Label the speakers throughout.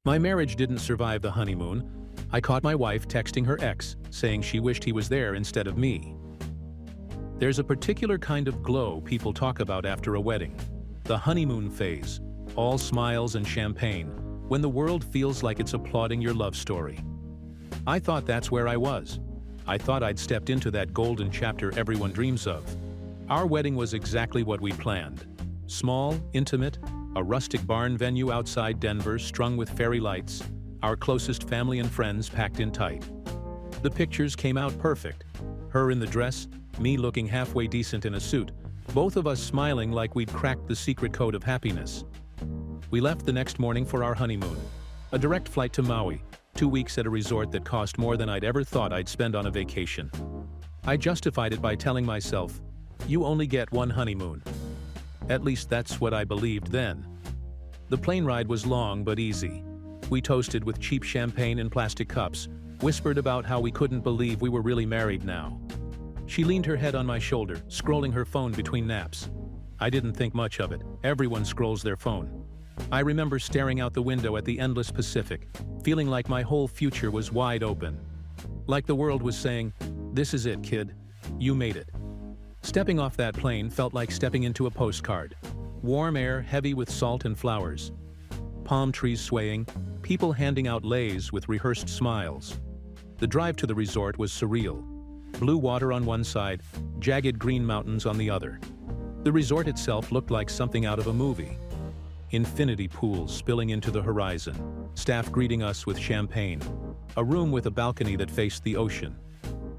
Speaker 1: My marriage didn't survive the honeymoon. I caught my wife texting her ex, saying she wished he was there instead of me. There's a particular kind of glow people talk about after a wedding. The honeymoon phase, all smiles and champagne, when the world feels like it's applauding your love story. I thought that's where I was. I thought I'd stepped into that golden chapter everyone dreams of. Our wedding was exactly what we planned. Small, intimate, a rustic barn venue outside Denver strung with fairy lights, our closest family and friends packed in tight. The pictures came out perfect. Her in the dress, me looking halfway decent in a suit, both of us smiling like we'd cracked the secret code of happiness. We left the next morning for our honeymoon. A direct flight to Maui, 2 weeks at a resort that cost more than I'd ever thought I'd spend on a vacation. I justified it by telling myself, you only get one honeymoon. At least that's what I believed then. The plane ride was long but easy. We toasted with cheap champagne in plastic cups, whispered about how we couldn't believe we were really married now. She leaned her head on my shoulder, scrolling her phone between naps. I didn't think much of it. Everyone scrolls their phone. I remember staring out the window at the endless Pacific, feeling like my whole future was wide open. Like the world was saying, "This is it, kid. You made it." Stepping off that plane felt like stepping into a postcard. Warm air heavy with salt and flowers. Palm trees swaying, people handing out leis with rehearsed smiles. The drive to the resort was surreal. Blue water on one side, jagged green mountains on the other. The resort itself looked like something out of a movie. Infinity pools spilling into the horizon, staff greeting us with champagne, a room with a balcony that faced the ocean.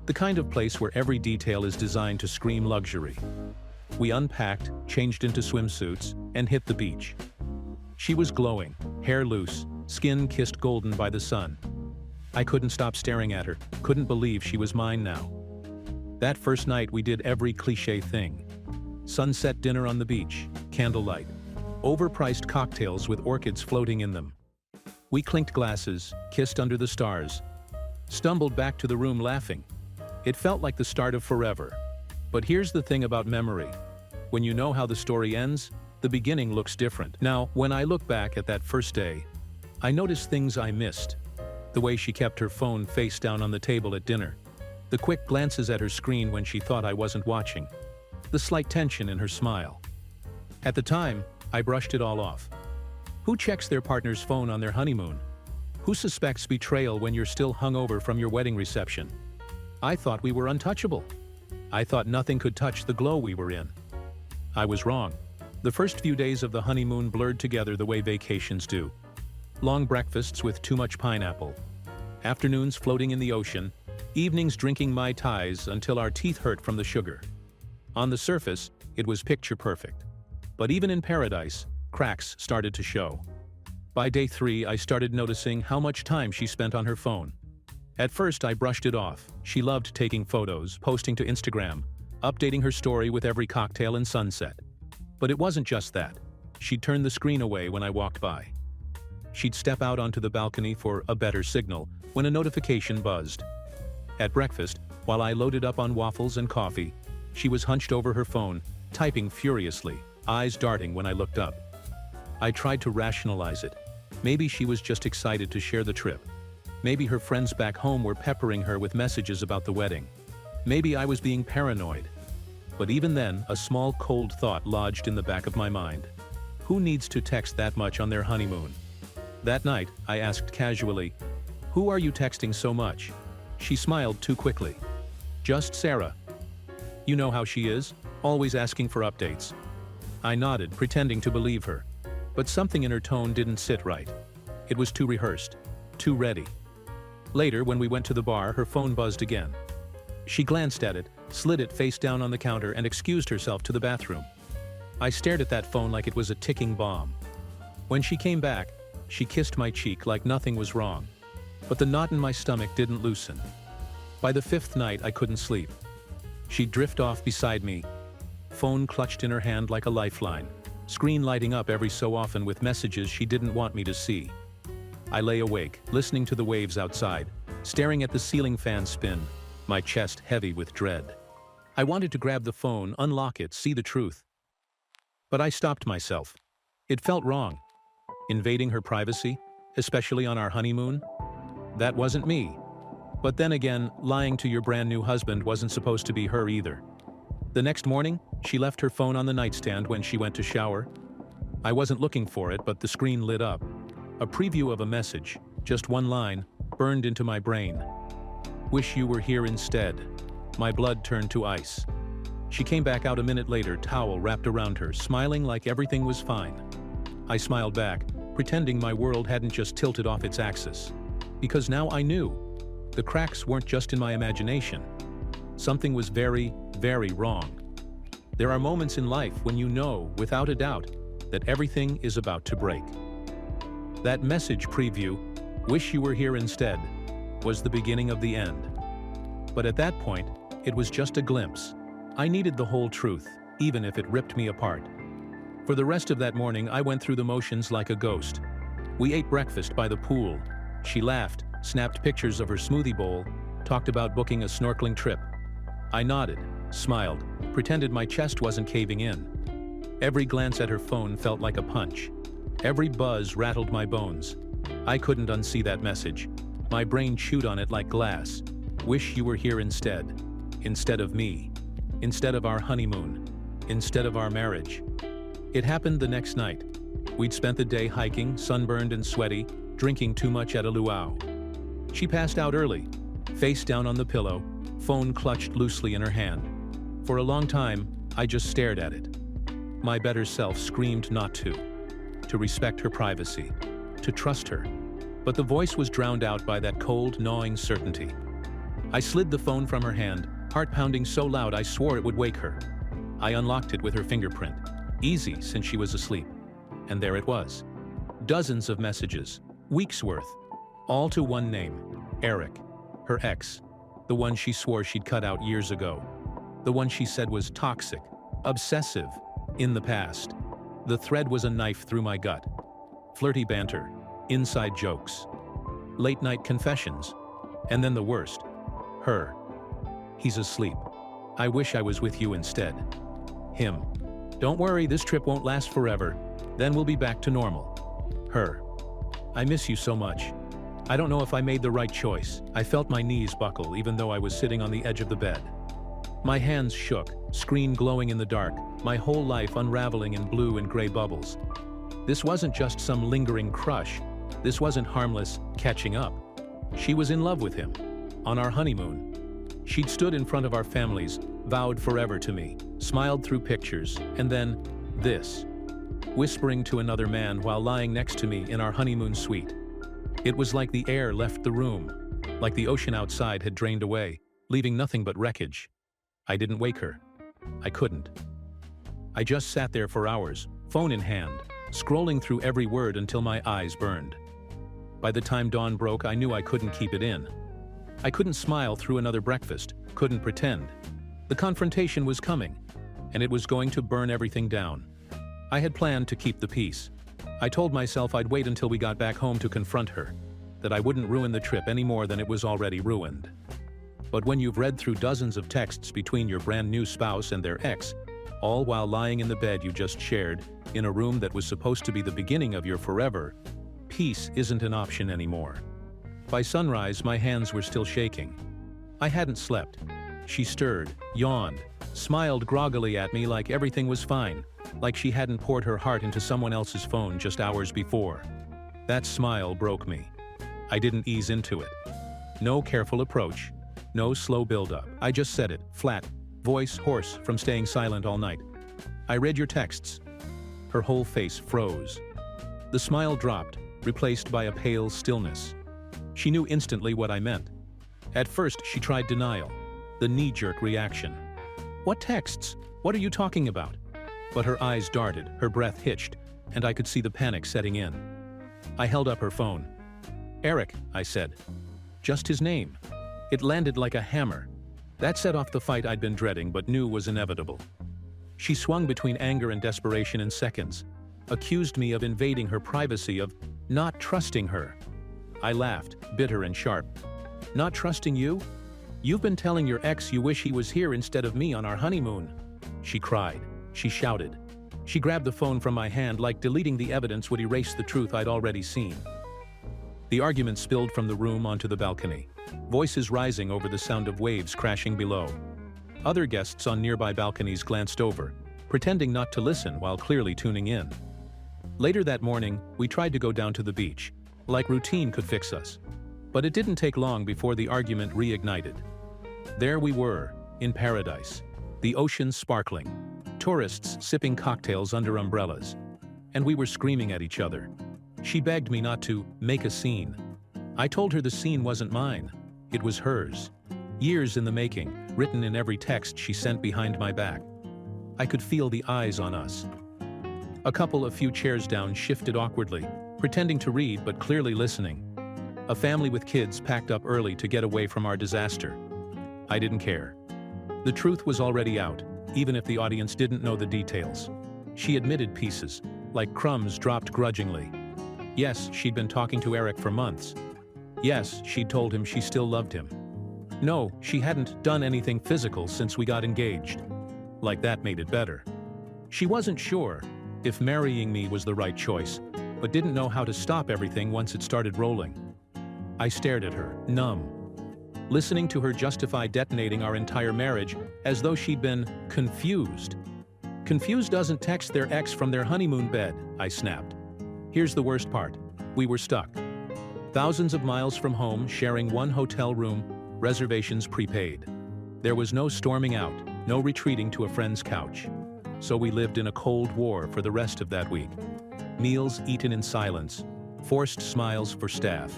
Speaker 1: The kind of place where every detail is designed to scream luxury. We unpacked, changed into swimsuits, and hit the beach. She was glowing, hair loose, skin kissed golden by the sun. I couldn't stop staring at her, couldn't believe she was mine now. That first night we did every cliché thing. Sunset dinner on the beach, candlelight, overpriced cocktails with orchids floating in them. We clinked glasses, kissed under the stars, stumbled back to the room laughing. It felt like the start of forever. But here's the thing about memory. When you know how the story ends, the beginning looks different. Now, when I look back at that first day, I notice things I missed. The way she kept her phone face down on the table at dinner. The quick glances at her screen when she thought I wasn't watching. The slight tension in her smile. At the time, I brushed it all off. Who checks their partner's phone on their honeymoon? Who suspects betrayal when you're still hungover from your wedding reception? I thought we were untouchable. I thought nothing could touch the glow we were in. I was wrong. The first few days of the honeymoon blurred together the way vacations do. Long breakfasts with too much pineapple. Afternoons floating in the ocean. Evenings drinking Mai Tais until our teeth hurt from the sugar. On the surface, it was picture perfect. But even in paradise, cracks started to show. By day 3, I started noticing how much time she spent on her phone. At first, I brushed it off. She loved taking photos, posting to Instagram, updating her story with every cocktail and sunset. But it wasn't just that. She'd turn the screen away when I walked by. She'd step out onto the balcony for a better signal when a notification buzzed. At breakfast, while I loaded up on waffles and coffee, she was hunched over her phone, typing furiously, eyes darting when I looked up. I tried to rationalize it. Maybe she was just excited to share the trip. Maybe her friends back home were peppering her with messages about the wedding. Maybe I was being paranoid. But even then, a small cold thought lodged in the back of my mind. Who needs to text that much on their honeymoon? That night, I asked casually, "Who are you texting so much?" She smiled too quickly. "Just Sarah." You know how she is, always asking for updates. I nodded, pretending to believe her. But something in her tone didn't sit right. It was too rehearsed, too ready. Later, when we went to the bar, her phone buzzed again. She glanced at it, slid it face down on the counter, and excused herself to the bathroom. I stared at that phone like it was a ticking bomb. When she came back, she kissed my cheek like nothing was wrong. But the knot in my stomach didn't loosen. By the 5th night, I couldn't sleep. She'd drift off beside me, phone clutched in her hand like a lifeline, screen lighting up every so often with messages she didn't want me to see. I lay awake, listening to the waves outside, staring at the ceiling fan spin, my chest heavy with dread. I wanted to grab the phone, unlock it, see the truth. But I stopped myself. It felt wrong. Invading her privacy, especially on our honeymoon? That wasn't me. But then again, lying to your brand new husband wasn't supposed to be her either. The next morning, she left her phone on the nightstand when she went to shower. I wasn't looking for it, but the screen lit up. A preview of a message, just one line, burned into my brain. Wish you were here instead. My blood turned to ice. She came back out a minute later, towel wrapped around her, smiling like everything was fine. I smiled back, pretending my world hadn't just tilted off its axis. Because now I knew. The cracks weren't just in my imagination. Something was very, very wrong. There are moments in life when you know, without a doubt, that everything is about to break. That message preview, "Wish you were here instead," was the beginning of the end. But at that point, it was just a glimpse. I needed the whole truth, even if it ripped me apart. For the rest of that morning, I went through the motions like a ghost. We ate breakfast by the pool. She laughed, snapped pictures of her smoothie bowl, talked about booking a snorkeling trip. I nodded, smiled, pretended my chest wasn't caving in. Every glance at her phone felt like a punch. Every buzz rattled my bones. I couldn't unsee that message. My brain chewed on it like glass. Wish you were here instead. Instead of me. Instead of our honeymoon. Instead of our marriage. It happened the next night. We'd spent the day hiking, sunburned and sweaty, drinking too much at a luau. She passed out early, face down on the pillow, phone clutched loosely in her hand. For a long time, I just stared at it. My better self screamed not to respect her privacy, to trust her. But the voice was drowned out by that cold, gnawing certainty. I slid the phone from her hand, heart pounding so loud I swore it would wake her. I unlocked it with her fingerprint, easy since she was asleep. And there it was. Dozens of messages, weeks worth, all to one name, Eric, her ex, the one she swore she'd cut out years ago, the one she said was toxic, obsessive, in the past. The thread was a knife through my gut. Flirty banter, inside jokes, late-night confessions, and then the worst, her. He's asleep. I wish I was with you instead. Him. Don't worry, this trip won't last forever. Then we'll be back to normal. Her. I miss you so much. I don't know if I made the right choice. I felt my knees buckle even though I was sitting on the edge of the bed. My hands shook, screen glowing in the dark, my whole life unraveling in blue and gray bubbles. This wasn't just some lingering crush. This wasn't harmless catching up. She was in love with him. On our honeymoon. She'd stood in front of our families, vowed forever to me, smiled through pictures, and then this. Whispering to another man while lying next to me in our honeymoon suite. It was like the air left the room, like the ocean outside had drained away, leaving nothing but wreckage. I didn't wake her. I couldn't. I just sat there for hours, phone in hand, scrolling through every word until my eyes burned. By the time dawn broke, I knew I couldn't keep it in. I couldn't smile through another breakfast, couldn't pretend. The confrontation was coming, and it was going to burn everything down. I had planned to keep the peace. I told myself I'd wait until we got back home to confront her, that I wouldn't ruin the trip any more than it was already ruined. But when you've read through dozens of texts between your brand new spouse and their ex, all while lying in the bed you just shared, in a room that was supposed to be the beginning of your forever, peace isn't an option anymore. By sunrise, my hands were still shaking. I hadn't slept. She stirred, yawned, smiled groggily at me like everything was fine, like she hadn't poured her heart into someone else's phone just hours before. That smile broke me. I didn't ease into it. No careful approach. No slow build-up. I just said it, flat, voice hoarse from staying silent all night. I read your texts. Her whole face froze. The smile dropped, replaced by a pale stillness. She knew instantly what I meant. At first, she tried denial, the knee-jerk reaction. What texts? What are you talking about? But her eyes darted, her breath hitched, and I could see the panic setting in. I held up her phone. Eric, I said. Just his name. It landed like a hammer. That set off the fight I'd been dreading but knew was inevitable. She swung between anger and desperation in seconds, accused me of invading her privacy, of not trusting her. I laughed, bitter and sharp. Not trusting you? You've been telling your ex you wish he was here instead of me on our honeymoon. She cried. She shouted. She grabbed the phone from my hand like deleting the evidence would erase the truth I'd already seen. The argument spilled from the room onto the balcony, voices rising over the sound of waves crashing below. Other guests on nearby balconies glanced over, pretending not to listen while clearly tuning in. Later that morning, we tried to go down to the beach, like routine could fix us. But it didn't take long before the argument reignited. There we were, in paradise, the ocean sparkling, tourists sipping cocktails under umbrellas, and we were screaming at each other. She begged me not to make a scene. I told her the scene wasn't mine, it was hers. Years in the making, written in every text she sent behind my back. I could feel the eyes on us. A couple a few chairs down shifted awkwardly, pretending to read but clearly listening. A family with kids packed up early to get away from our disaster. I didn't care. The truth was already out, even if the audience didn't know the details. She admitted pieces, like crumbs dropped grudgingly. Yes, she'd been talking to Eric for months. Yes, she'd told him she still loved him. No, she hadn't done anything physical since we got engaged. Like that made it better. She wasn't sure if marrying me was the right choice, but didn't know how to stop everything once it started rolling. I stared at her, numb, listening to her justify detonating our entire marriage as though she'd been confused. Confused doesn't text their ex from their honeymoon bed, I snapped. Here's the worst part. We were stuck. Thousands of miles from home, sharing one hotel room, reservations prepaid. There was no storming out, no retreating to a friend's couch. So we lived in a cold war for the rest of that week. Meals eaten in silence, forced smiles for staff,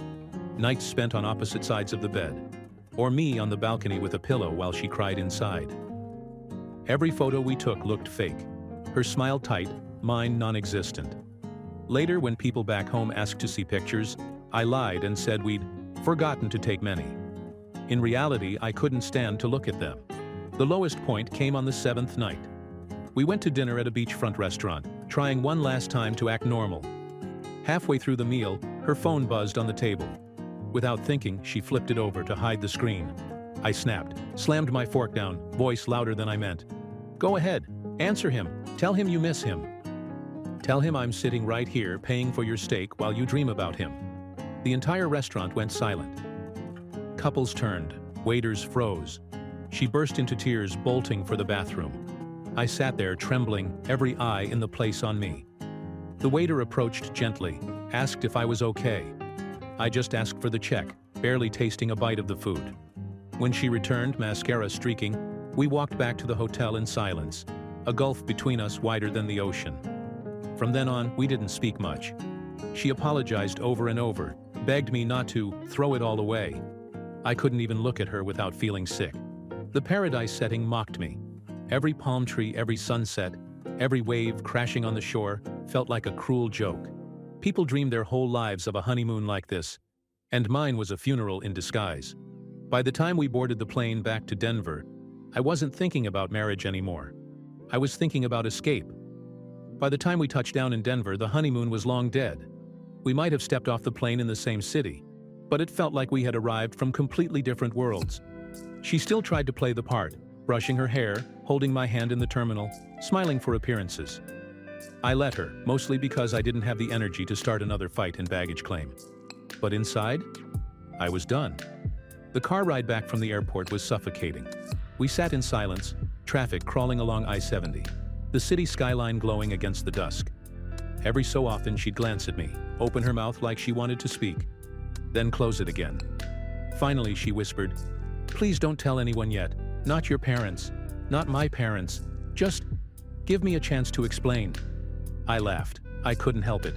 Speaker 1: nights spent on opposite sides of the bed, or me on the balcony with a pillow while she cried inside. Every photo we took looked fake, her smile tight, mine non-existent. Later, when people back home asked to see pictures, I lied and said we'd forgotten to take many. In reality, I couldn't stand to look at them. The lowest point came on the 7th night. We went to dinner at a beachfront restaurant, trying one last time to act normal. Halfway through the meal, her phone buzzed on the table. Without thinking, she flipped it over to hide the screen. I snapped, slammed my fork down, voice louder than I meant. Go ahead, answer him, tell him you miss him. Tell him I'm sitting right here paying for your steak while you dream about him. The entire restaurant went silent. Couples turned, waiters froze. She burst into tears, bolting for the bathroom. I sat there trembling, every eye in the place on me. The waiter approached gently, asked if I was okay. I just asked for the check, barely tasting a bite of the food. When she returned, mascara streaking, we walked back to the hotel in silence, a gulf between us wider than the ocean. From then on, we didn't speak much. She apologized over and over, begged me not to throw it all away. I couldn't even look at her without feeling sick. The paradise setting mocked me. Every palm tree, every sunset, every wave crashing on the shore felt like a cruel joke. People dreamed their whole lives of a honeymoon like this, and mine was a funeral in disguise. By the time we boarded the plane back to Denver, I wasn't thinking about marriage anymore. I was thinking about escape. By the time we touched down in Denver, the honeymoon was long dead. We might have stepped off the plane in the same city, but it felt like we had arrived from completely different worlds. She still tried to play the part, brushing her hair, holding my hand in the terminal, smiling for appearances. I let her, mostly because I didn't have the energy to start another fight in baggage claim. But inside, I was done. The car ride back from the airport was suffocating. We sat in silence, traffic crawling along I-70, the city skyline glowing against the dusk. Every so often she'd glance at me, open her mouth like she wanted to speak, then close it again. Finally, she whispered, "Please don't tell anyone yet. Not your parents. Not my parents. Just give me a chance to explain." I laughed. I couldn't help it.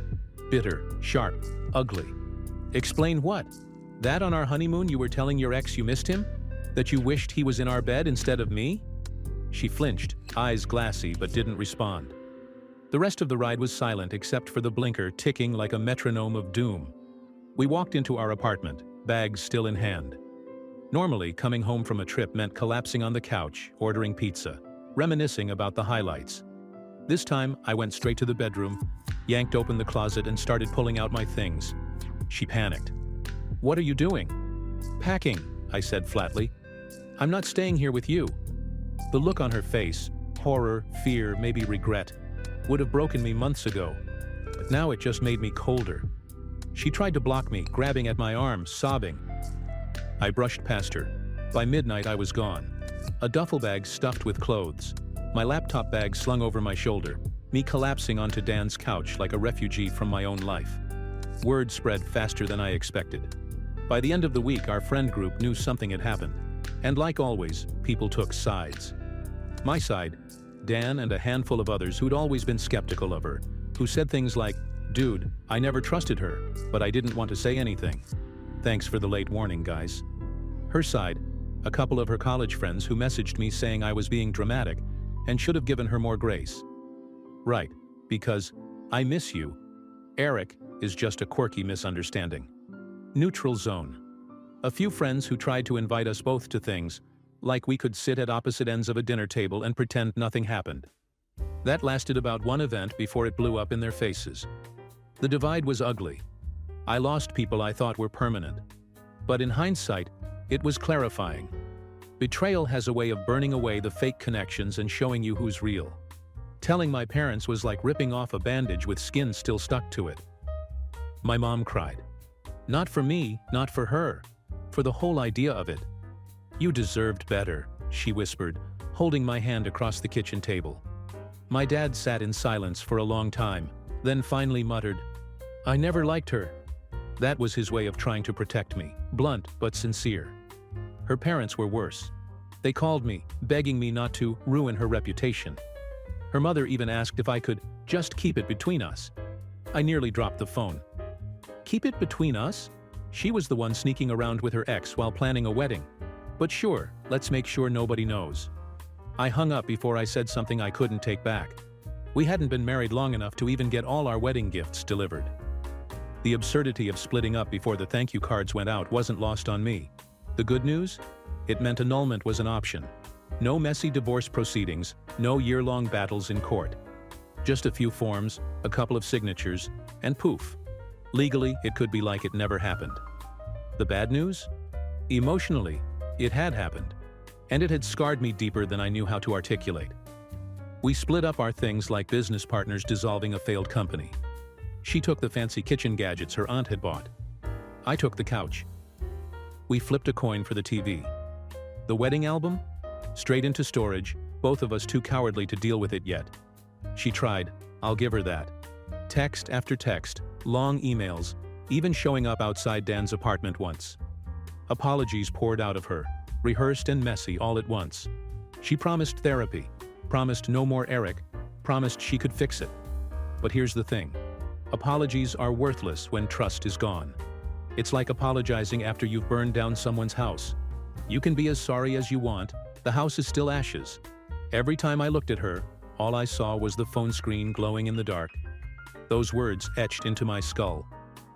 Speaker 1: Bitter, sharp, ugly. Explain what? That on our honeymoon you were telling your ex you missed him? That you wished he was in our bed instead of me? She flinched, eyes glassy, but didn't respond. The rest of the ride was silent except for the blinker ticking like a metronome of doom. We walked into our apartment, bags still in hand. Normally, coming home from a trip meant collapsing on the couch, ordering pizza, reminiscing about the highlights. This time, I went straight to the bedroom, yanked open the closet and started pulling out my things. She panicked. "What are you doing?" "Packing," I said flatly. "I'm not staying here with you." The look on her face, horror, fear, maybe regret, would have broken me months ago, but now it just made me colder. She tried to block me, grabbing at my arm, sobbing. I brushed past her. By midnight I was gone. A duffel bag stuffed with clothes. My laptop bag slung over my shoulder, me collapsing onto Dan's couch like a refugee from my own life. Word spread faster than I expected. By the end of the week, our friend group knew something had happened. And like always, people took sides. My side, Dan and a handful of others who'd always been skeptical of her, who said things like, "Dude, I never trusted her, but I didn't want to say anything. Thanks for the late warning, guys." Her side, a couple of her college friends who messaged me saying I was being dramatic and should have given her more grace. Right, because I miss you. Eric is just a quirky misunderstanding. Neutral zone. A few friends who tried to invite us both to things, like we could sit at opposite ends of a dinner table and pretend nothing happened. That lasted about one event before it blew up in their faces. The divide was ugly. I lost people I thought were permanent. But in hindsight, it was clarifying. Betrayal has a way of burning away the fake connections and showing you who's real. Telling my parents was like ripping off a bandage with skin still stuck to it. My mom cried. Not for me, not for her. For the whole idea of it. "You deserved better," she whispered, holding my hand across the kitchen table. My dad sat in silence for a long time, then finally muttered, "I never liked her." That was his way of trying to protect me, blunt but sincere. Her parents were worse. They called me, begging me not to ruin her reputation. Her mother even asked if I could just keep it between us. I nearly dropped the phone. Keep it between us? She was the one sneaking around with her ex while planning a wedding. But sure, let's make sure nobody knows. I hung up before I said something I couldn't take back. We hadn't been married long enough to even get all our wedding gifts delivered. The absurdity of splitting up before the thank you cards went out wasn't lost on me. The good news? It meant annulment was an option. No messy divorce proceedings, no year-long battles in court. Just a few forms, a couple of signatures, and poof. Legally, it could be like it never happened. The bad news? Emotionally, it had happened. And it had scarred me deeper than I knew how to articulate. We split up our things like business partners dissolving a failed company. She took the fancy kitchen gadgets her aunt had bought. I took the couch. We flipped a coin for the TV. The wedding album? Straight into storage, both of us too cowardly to deal with it yet. She tried, I'll give her that. Text after text, long emails, even showing up outside Dan's apartment once. Apologies poured out of her, rehearsed and messy all at once. She promised therapy, promised no more Eric, promised she could fix it. But here's the thing. Apologies are worthless when trust is gone. It's like apologizing after you've burned down someone's house. You can be as sorry as you want, the house is still ashes. Every time I looked at her, all I saw was the phone screen glowing in the dark. Those words etched into my skull.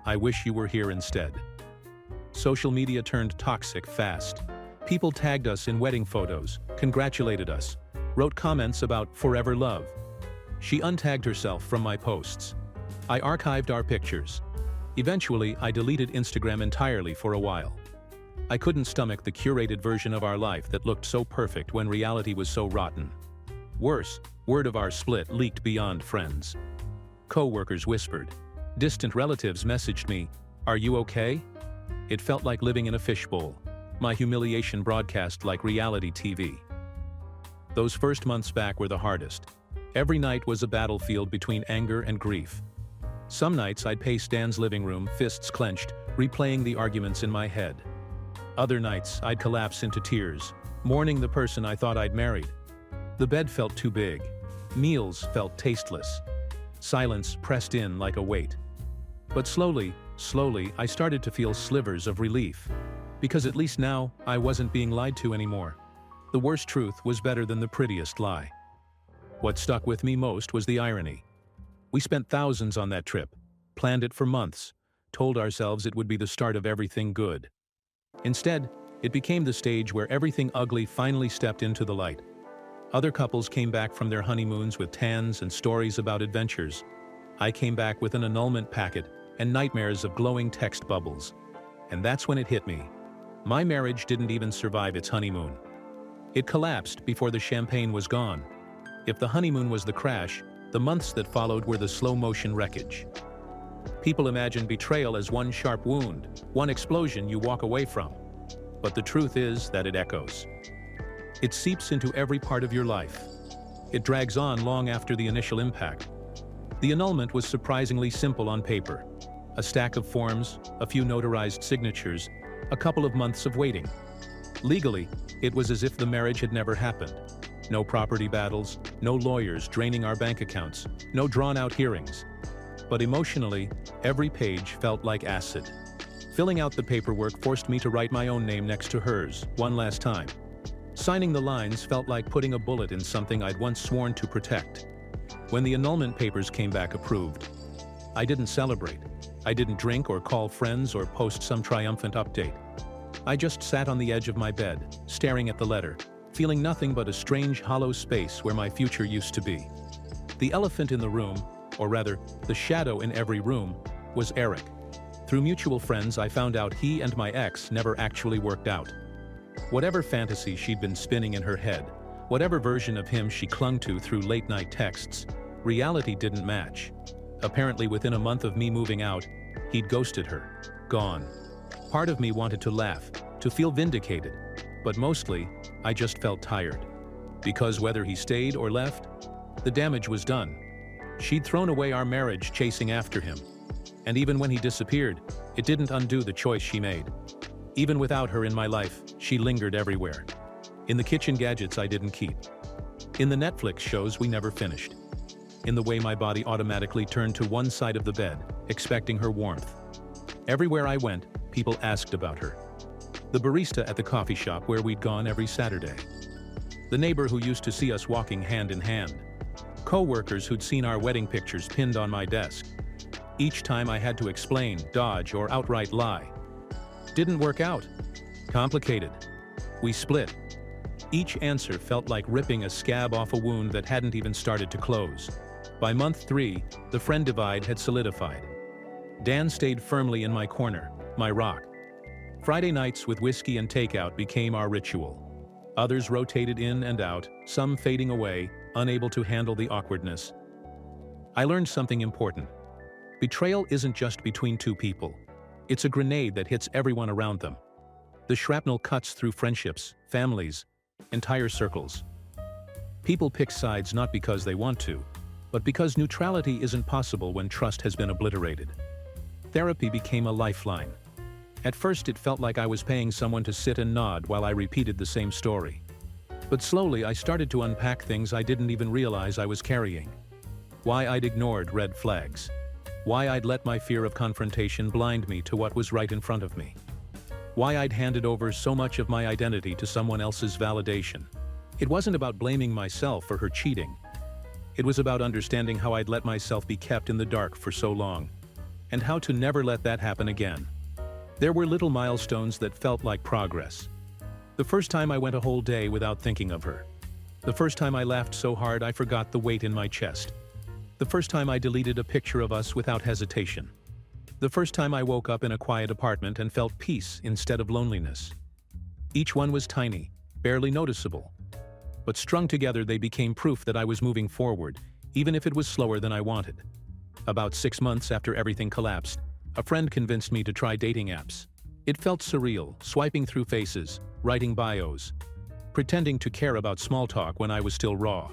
Speaker 1: I wish you were here instead. Social media turned toxic fast. People tagged us in wedding photos, congratulated us, wrote comments about forever love. She untagged herself from my posts. I archived our pictures. Eventually, I deleted Instagram entirely for a while. I couldn't stomach the curated version of our life that looked so perfect when reality was so rotten. Worse, word of our split leaked beyond friends. Co-workers whispered. Distant relatives messaged me, "Are you okay?" It felt like living in a fishbowl. My humiliation broadcast like reality TV. Those first months back were the hardest. Every night was a battlefield between anger and grief. Some nights I'd pace Dan's living room, fists clenched, replaying the arguments in my head. Other nights I'd collapse into tears, mourning the person I thought I'd married. The bed felt too big. Meals felt tasteless. Silence pressed in like a weight. But slowly, I started to feel slivers of relief. Because at least now, I wasn't being lied to anymore. The worst truth was better than the prettiest lie. What stuck with me most was the irony. We spent thousands on that trip, planned it for months, told ourselves it would be the start of everything good. Instead, it became the stage where everything ugly finally stepped into the light. Other couples came back from their honeymoons with tans and stories about adventures. I came back with an annulment packet and nightmares of glowing text bubbles. And that's when it hit me. My marriage didn't even survive its honeymoon. It collapsed before the champagne was gone. If the honeymoon was the crash, the months that followed were the slow-motion wreckage. People imagine betrayal as one sharp wound, one explosion you walk away from. But the truth is that it echoes. It seeps into every part of your life. It drags on long after the initial impact. The annulment was surprisingly simple on paper. A stack of forms, a few notarized signatures, a couple of months of waiting. Legally, it was as if the marriage had never happened. No property battles, no lawyers draining our bank accounts, no drawn-out hearings. But emotionally, every page felt like acid. Filling out the paperwork forced me to write my own name next to hers, one last time. Signing the lines felt like putting a bullet in something I'd once sworn to protect. When the annulment papers came back approved, I didn't celebrate. I didn't drink or call friends or post some triumphant update. I just sat on the edge of my bed, staring at the letter, feeling nothing but a strange hollow space where my future used to be. The elephant in the room, or rather, the shadow in every room, was Eric. Through mutual friends, I found out he and my ex never actually worked out. Whatever fantasy she'd been spinning in her head, whatever version of him she clung to through late-night texts, reality didn't match. Apparently within a month of me moving out, he'd ghosted her. Gone. Part of me wanted to laugh, to feel vindicated, but mostly, I just felt tired. Because whether he stayed or left, the damage was done. She'd thrown away our marriage chasing after him. And even when he disappeared, it didn't undo the choice she made. Even without her in my life, she lingered everywhere. In the kitchen gadgets I didn't keep. In the Netflix shows we never finished. In the way my body automatically turned to one side of the bed, expecting her warmth. Everywhere I went, people asked about her. The barista at the coffee shop where we'd gone every Saturday. The neighbor who used to see us walking hand in hand. Co-workers who'd seen our wedding pictures pinned on my desk. Each time I had to explain, dodge, or outright lie. Didn't work out. Complicated. We split. Each answer felt like ripping a scab off a wound that hadn't even started to close. By month 3, the friend divide had solidified. Dan stayed firmly in my corner, my rock. Friday nights with whiskey and takeout became our ritual. Others rotated in and out, some fading away, unable to handle the awkwardness. I learned something important. Betrayal isn't just between two people. It's a grenade that hits everyone around them. The shrapnel cuts through friendships, families, entire circles. People pick sides not because they want to, but because neutrality isn't possible when trust has been obliterated. Therapy became a lifeline. At first it felt like I was paying someone to sit and nod while I repeated the same story. But slowly I started to unpack things I didn't even realize I was carrying. Why I'd ignored red flags. Why I'd let my fear of confrontation blind me to what was right in front of me. Why I'd handed over so much of my identity to someone else's validation. It wasn't about blaming myself for her cheating. It was about understanding how I'd let myself be kept in the dark for so long, and how to never let that happen again. There were little milestones that felt like progress. The first time I went a whole day without thinking of her. The first time I laughed so hard I forgot the weight in my chest. The first time I deleted a picture of us without hesitation. The first time I woke up in a quiet apartment and felt peace instead of loneliness. Each one was tiny, barely noticeable. But strung together they became proof that I was moving forward, even if it was slower than I wanted. About 6 months after everything collapsed, a friend convinced me to try dating apps. It felt surreal, swiping through faces, writing bios, pretending to care about small talk when I was still raw.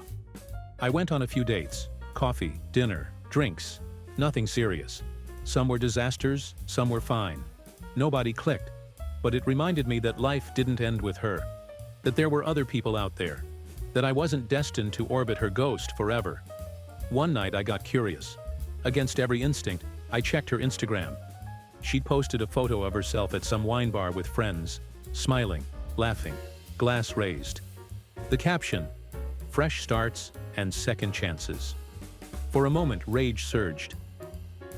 Speaker 1: I went on a few dates, coffee, dinner, drinks, nothing serious. Some were disasters, some were fine. Nobody clicked, but it reminded me that life didn't end with her, that there were other people out there, that I wasn't destined to orbit her ghost forever. One night I got curious. Against every instinct, I checked her Instagram. She'd posted a photo of herself at some wine bar with friends, smiling, laughing, glass raised. The caption, "Fresh starts and second chances." For a moment, rage surged.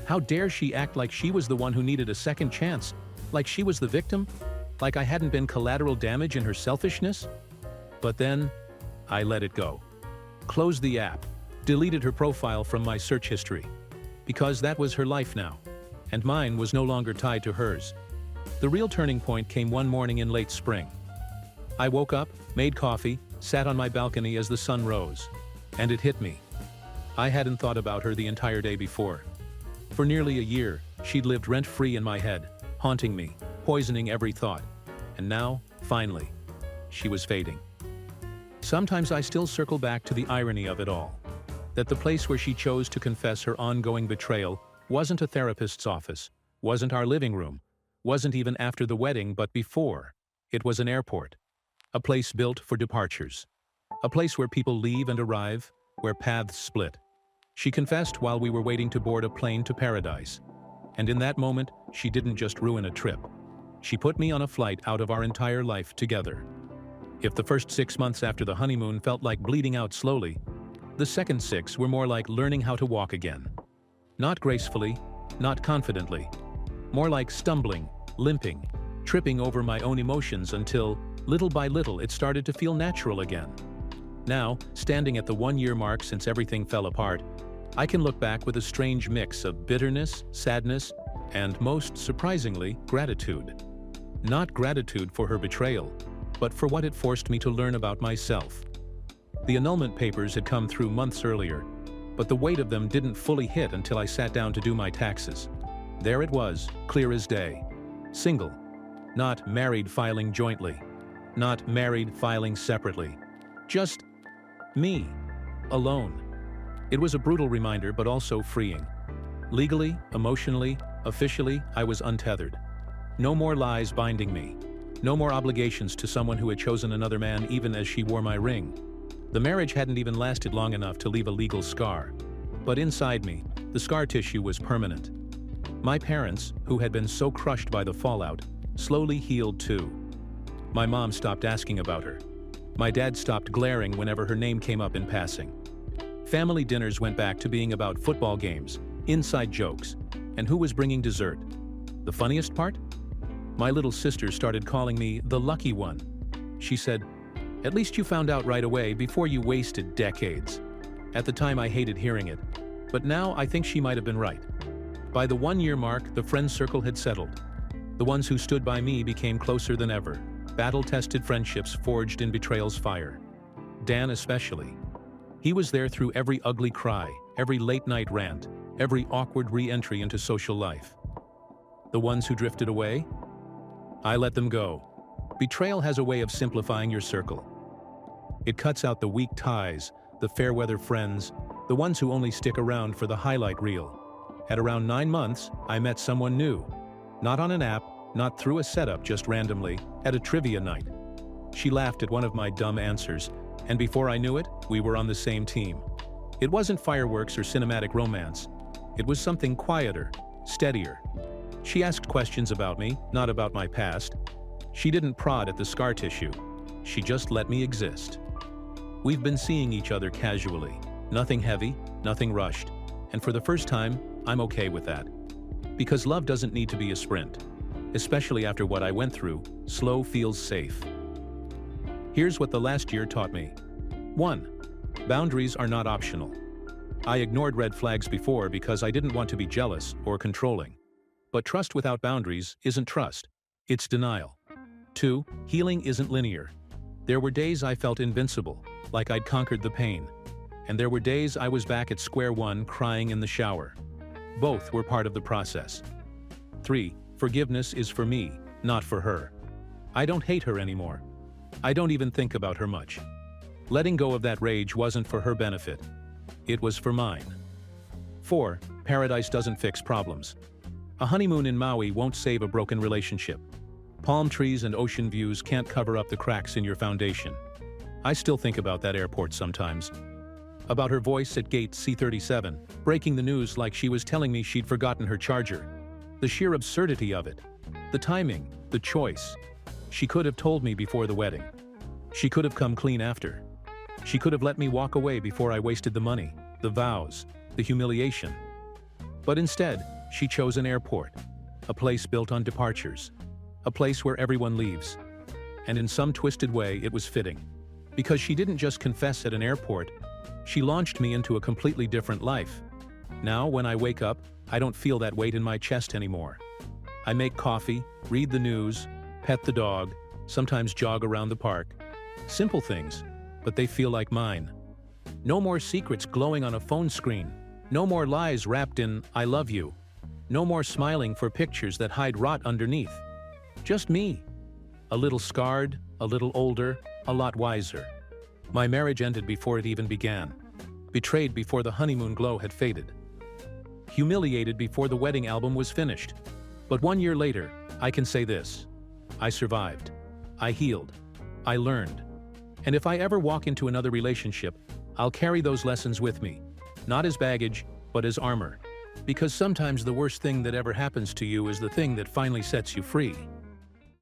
Speaker 1: How dare she act like she was the one who needed a second chance, like she was the victim, like I hadn't been collateral damage in her selfishness? But then, I let it go. Closed the app, deleted her profile from my search history, because that was her life now, and mine was no longer tied to hers. The real turning point came one morning in late spring. I woke up, made coffee, sat on my balcony as the sun rose, and it hit me. I hadn't thought about her the entire day before. For nearly a year, she'd lived rent-free in my head, haunting me, poisoning every thought. And now, finally, she was fading. Sometimes I still circle back to the irony of it all. That the place where she chose to confess her ongoing betrayal wasn't a therapist's office, wasn't our living room, wasn't even after the wedding but before. It was an airport. A place built for departures. A place where people leave and arrive, where paths split. She confessed while we were waiting to board a plane to paradise. And in that moment, she didn't just ruin a trip. She put me on a flight out of our entire life together. If the first 6 months after the honeymoon felt like bleeding out slowly, the second 6 were more like learning how to walk again. Not gracefully, not confidently. More like stumbling, limping, tripping over my own emotions until, little by little, it started to feel natural again. Now, standing at the 1-year mark since everything fell apart, I can look back with a strange mix of bitterness, sadness, and most surprisingly, gratitude. Not gratitude for her betrayal, but for what it forced me to learn about myself. The annulment papers had come through months earlier, but the weight of them didn't fully hit until I sat down to do my taxes. There it was, clear as day. Single. Not married filing jointly. Not married filing separately. Just me. Alone. It was a brutal reminder, but also freeing. Legally, emotionally, officially, I was untethered. No more lies binding me. No more obligations to someone who had chosen another man even as she wore my ring. The marriage hadn't even lasted long enough to leave a legal scar. But inside me, the scar tissue was permanent. My parents, who had been so crushed by the fallout, slowly healed too. My mom stopped asking about her. My dad stopped glaring whenever her name came up in passing. Family dinners went back to being about football games, inside jokes, and who was bringing dessert. The funniest part? My little sister started calling me the lucky one. She said, "At least you found out right away before you wasted decades." At the time I hated hearing it, but now I think she might have been right. By the 1-year mark, the friend circle had settled. The ones who stood by me became closer than ever, battle-tested friendships forged in betrayal's fire. Dan especially. He was there through every ugly cry, every late-night rant, every awkward re-entry into social life. The ones who drifted away? I let them go. Betrayal has a way of simplifying your circle. It cuts out the weak ties, the fair-weather friends, the ones who only stick around for the highlight reel. At around 9 months, I met someone new. Not on an app, not through a setup, just randomly, at a trivia night. She laughed at one of my dumb answers, and before I knew it, we were on the same team. It wasn't fireworks or cinematic romance. It was something quieter, steadier. She asked questions about me, not about my past. She didn't prod at the scar tissue. She just let me exist. We've been seeing each other casually. Nothing heavy, nothing rushed. And for the first time, I'm okay with that. Because love doesn't need to be a sprint. Especially after what I went through, slow feels safe. Here's what the last year taught me. 1. Boundaries are not optional. I ignored red flags before because I didn't want to be jealous or controlling. But trust without boundaries isn't trust. It's denial. 2. Healing isn't linear. There were days I felt invincible, like I'd conquered the pain. And there were days I was back at square one crying in the shower. Both were part of the process. 3. Forgiveness is for me, not for her. I don't hate her anymore. I don't even think about her much. Letting go of that rage wasn't for her benefit. It was for mine. 4. Paradise doesn't fix problems. A honeymoon in Maui won't save a broken relationship. Palm trees and ocean views can't cover up the cracks in your foundation. I still think about that airport sometimes. About her voice at gate C-37, breaking the news like she was telling me she'd forgotten her charger. The sheer absurdity of it. The timing, the choice. She could have told me before the wedding. She could have come clean after. She could have let me walk away before I wasted the money, the vows, the humiliation. But instead, she chose an airport, a place built on departures, a place where everyone leaves. And in some twisted way, it was fitting. Because she didn't just confess at an airport, she launched me into a completely different life. Now, when I wake up, I don't feel that weight in my chest anymore. I make coffee, read the news, pet the dog, sometimes jog around the park. Simple things, but they feel like mine. No more secrets glowing on a phone screen. No more lies wrapped in "I love you." No more smiling for pictures that hide rot underneath. Just me. A little scarred, a little older, a lot wiser. My marriage ended before it even began. Betrayed before the honeymoon glow had faded. Humiliated before the wedding album was finished. But 1 year later, I can say this. I survived. I healed. I learned. And if I ever walk into another relationship, I'll carry those lessons with me. Not as baggage, but as armor. Because sometimes the worst thing that ever happens to you is the thing that finally sets you free.